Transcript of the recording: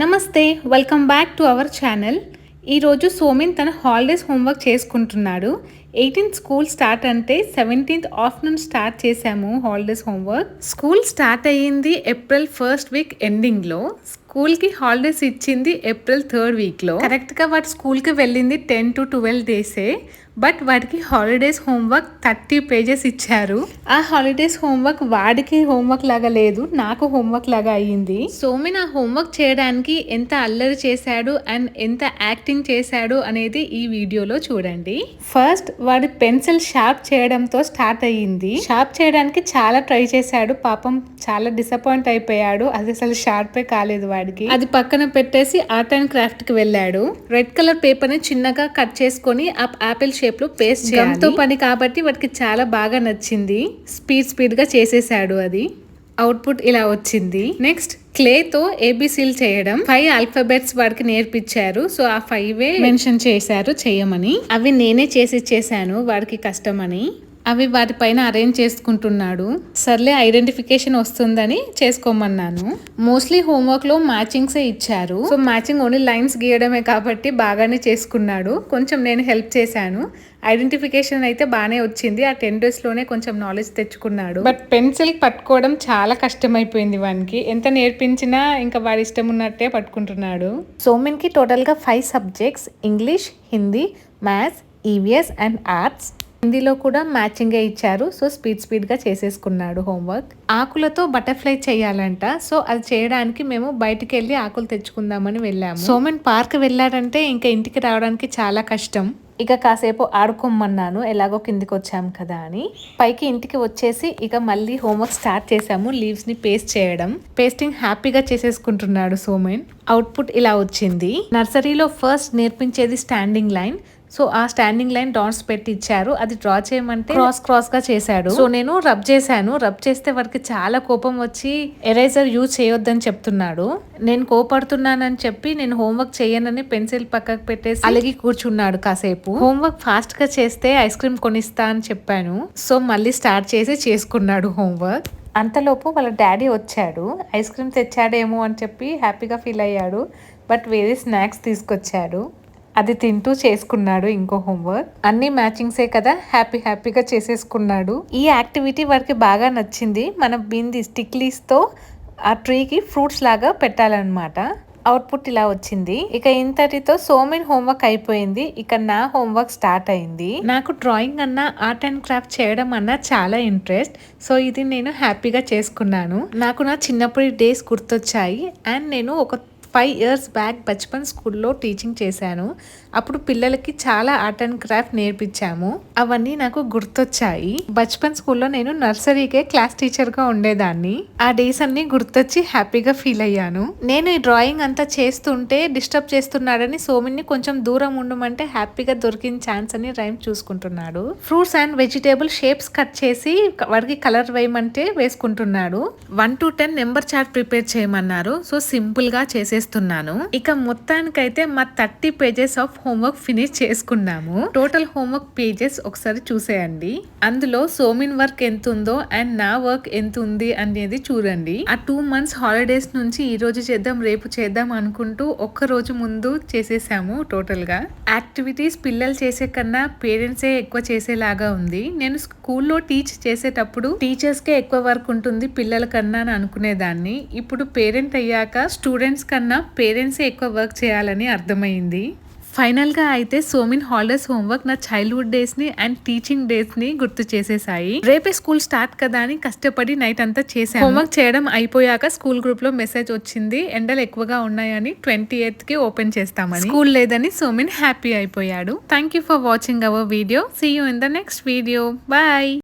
నమస్తే, welcome back to our channel. ఈరోజు సోమిన్ తన హాలిడేస్ హోంవర్క్ చేసుకుంటున్నాడు. 18th స్కూల్ స్టార్ట్ అంటే 17th ఆఫ్టర్నూన్ స్టార్ట్ చేశాము హాలిడేస్ హోంవర్క్. స్కూల్ స్టార్ట్ అయ్యింది ఏప్రిల్ ఫస్ట్ వీక్ ఎండింగ్లో. స్కూల్కి హాలిడేస్ ఇచ్చింది ఏప్రిల్ థర్డ్ వీక్లో. కరెక్ట్గా వాటి స్కూల్కి వెళ్ళింది 10 to 12 డేసే. బట్ వాడికి హాలిడేస్ హోంవర్క్ 30 పేజెస్ ఇచ్చారు. ఆ హాలిడేస్ హోంవర్క్ వాడికి హోంవర్క్ లాగా లేదు, నాకు హోంవర్క్ లాగా అయ్యింది. సోమిన్ ఆ హోంవర్క్ చేయడానికి ఎంత అల్లరి చేశాడు అండ్ ఎంత యాక్టింగ్ చేశాడు అనేది ఈ వీడియోలో చూడండి. ఫస్ట్ వాడి పెన్సిల్ షార్ప్ చేయడంతో స్టార్ట్ అయ్యింది. షార్ప్ చేయడానికి చాలా ట్రై చేశాడు, పాపం చాలా డిసప్పాయింట్ అయిపోయాడు. అది అసలు షార్పే కాలేదు వాడికి. అది పక్కన పెట్టేసి ఆర్ట్ అండ్ క్రాఫ్ట్ కి వెళ్ళాడు. రెడ్ కలర్ పేపర్ ని చిన్నగా కట్ చేసుకొని ఆ యాపిల్ షేప్ లో పేస్ట్ చేయాలి. పని కాబట్టి వాడికి చాలా బాగా నచ్చింది. స్పీడ్ గా చేసేసాడు. అది అవుట్పుట్ ఇలా వచ్చింది. నెక్స్ట్ క్లేతో ఏబిసిల్ చేయడం. 5 ఆల్ఫాబెట్స్ వాడికి నేర్పించారు. సో ఆ 5 మెన్షన్ చేశారు చేయమని. అవి నేనే చేసి ఇచ్చేసాను వాడికి కష్టమని. అవి వాటిపైన అరేంజ్ చేసుకుంటున్నాడు. సర్లే ఐడెంటిఫికేషన్ వస్తుందని చేసుకోమన్నాను. మోస్ట్లీ హోంవర్క్ లో మ్యాచింగ్సే ఇచ్చారు. సో మ్యాచింగ్ ఓన్లీ లైన్స్ గీయడమే కాబట్టి బాగానే చేసుకున్నాడు. కొంచెం నేను హెల్ప్ చేశాను. ఐడెంటిఫికేషన్ అయితే బాగానే వచ్చింది. ఆ 10 days లోనే కొంచెం నాలెడ్జ్ తెచ్చుకున్నాడు. బట్ పెన్సిల్ పట్టుకోవడం చాలా కష్టమైపోయింది వానికి. ఎంత నేర్పించినా ఇంకా వాడి ఇష్టం ఉన్నట్టే పట్టుకుంటున్నాడు. సోమిన్ కి టోటల్ గా 5 subjects: English, Hindi, maths, EVS and arts. హిందీలో కూడా మ్యాచింగే ఇచ్చారు. సో స్పీడ్ గా చేసేసుకున్నాడు హోంవర్క్. ఆకులతో బటర్ఫ్లై చేయాలంట. సో అది చేయడానికి మేము బయటికి వెళ్ళి ఆకులు తెచ్చుకుందామని వెళ్ళాము. సోమన్ పార్క్ వెళ్ళాడంటే ఇంకా ఇంటికి రావడానికి చాలా కష్టం. ఇక కాసేపు ఆడుకోమన్నాను, ఎలాగో కిందికి వచ్చాము కదా అని. పైకి ఇంటికి వచ్చేసి ఇక మళ్ళీ హోంవర్క్ స్టార్ట్ చేసాము. లీవ్స్ ని పేస్ట్ చేయడం. పేస్టింగ్ హ్యాపీగా చేసేసుకుంటున్నాడు సోమెన్. అవుట్పుట్ ఇలా వచ్చింది. నర్సరీలో ఫస్ట్ నేర్పించేది స్టాండింగ్ లైన్. సో ఆ స్టాండింగ్ లైన్ డాట్స్ పెట్టి ఇచ్చారు. అది డ్రా చేయమంటే క్రాస్ గా చేశాడు. సో నేను రబ్ చేశాను. రబ్ చేస్తే వాడికి చాలా కోపం వచ్చి ఎరేజర్ యూజ్ చేయొద్దని చెప్తున్నాడు. నేను కోపడుతున్నానని చెప్పి నేను హోంవర్క్ చేయనని పెన్సిల్ పక్కకు పెట్టేసి అలిగి కూర్చున్నాడు కాసేపు. హోంవర్క్ ఫాస్ట్ గా చేస్తే ఐస్ క్రీమ్ కొనిస్తా అని చెప్పాను. సో మళ్ళీ స్టార్ట్ చేసి చేసుకున్నాడు హోంవర్క్. అంతలోపు వాళ్ళ డాడీ వచ్చాడు. ఐస్ క్రీమ్ తెచ్చాడేమో అని చెప్పి హ్యాపీగా ఫీల్ అయ్యాడు. బట్ వేరే స్నాక్స్ తీసుకొచ్చాడు. అది తింటూ చేసుకున్నాడు ఇంకో హోంవర్క్. అన్ని మ్యాచింగ్సే కదా, హ్యాపీగా చేసేసుకున్నాడు. ఈ యాక్టివిటీ వాడికి బాగా నచ్చింది. మన బింది స్టిక్లీస్తో ఆ ట్రీకి ఫ్రూట్స్ లాగా పెట్టాలన్నమాట. అవుట్పుట్ ఇలా వచ్చింది. ఇక ఇంతటితో సోమిన్ హోంవర్క్ అయిపోయింది. ఇక నా హోంవర్క్ స్టార్ట్ అయింది. నాకు డ్రాయింగ్ అన్నా ఆర్ట్ అండ్ క్రాఫ్ట్ చేయడం అన్నా చాలా ఇంట్రెస్ట్. సో ఇది నేను హ్యాపీగా చేసుకున్నాను. నాకు నా చిన్నప్పటి డేస్ గుర్తొచ్చాయి. అండ్ నేను ఒక 5 years బ్యాక్ బచ్పన్ స్కూల్లో టీచింగ్ చేశాను. అప్పుడు పిల్లలకి చాలా ఆర్ట్ అండ్ క్రాఫ్ట్ నేర్పించాము. అవన్నీ నాకు గుర్తొచ్చాయి. బచ్పన్ స్కూల్లో నేను నర్సరీకే క్లాస్ టీచర్గా ఉండేదాన్ని. ఆ డేస్ అన్ని గుర్తొచ్చి హ్యాపీగా ఫీల్ అయ్యాను. నేను ఈ డ్రాయింగ్ అంతా చేస్తుంటే డిస్టర్బ్ చేస్తున్నాడని సోమిన్ని కొంచెం దూరం ఉండమంటే హ్యాపీగా దొరికిన ఛాన్స్ అని రైమ్ చూసుకుంటున్నాడు. Fruits and vegetable shapes cut చేసి వాడికి కలర్ వేయమంటే వేసుకుంటున్నాడు. 1 to 10 నెంబర్ చార్ట్ ప్రిపేర్ చేయమన్నారు. సో సింపుల్ గా చేసేస్తున్నాను. ఇక మొత్తానికైతే మా 30 pages ఆఫ్ హోంవర్క్ ఫినిష్ చేసుకున్నాము. టోటల్ హోంవర్క్ పేజెస్ ఒకసారి చూసేయండి. అందులో సోమిన్ వర్క్ ఎంత ఉందో అండ్ నా వర్క్ ఎంత ఉంది అనేది చూడండి. ఆ 2 months హాలిడేస్ నుంచి ఈ రోజు చేద్దాం రేపు చేద్దాం అనుకుంటూ ఒక్క రోజు ముందు చేసేసాము. టోటల్ గా యాక్టివిటీస్ పిల్లలు చేసే కన్నా పేరెంట్సే ఎక్కువ చేసేలాగా ఉంది. నేను స్కూల్లో టీచ్ చేసేటప్పుడు టీచర్స్ కే ఎక్కువ వర్క్ ఉంటుంది పిల్లల కన్నా అని అనుకునేదాన్ని. ఇప్పుడు పేరెంట్ అయ్యాక స్టూడెంట్స్ కన్నా పేరెంట్సే ఎక్కువ వర్క్ చేయాలని అర్థమైంది. ఫైనల్గా అయితే సోమిన్ హాలిడేస్ హోంవర్క్ నా చైల్డ్హుడ్ డేస్ ని అండ్ టీచింగ్ డేస్ ని గుర్తు చేసేసాయి. రేపే స్కూల్ స్టార్ట్ కదా అని కష్టపడి నైట్ అంతా చేశాను. హోంవర్క్ చేయడం అయిపోయాక స్కూల్ గ్రూప్ లో మెసేజ్ వచ్చింది, ఎండలు ఎక్కువగా ఉన్నాయని 28th కి ఓపెన్ చేస్తామని. స్కూల్ లేదని సోమిన్ హ్యాపీ అయిపోయాడు. Thank you for watching our video. See you in the next video. Bye.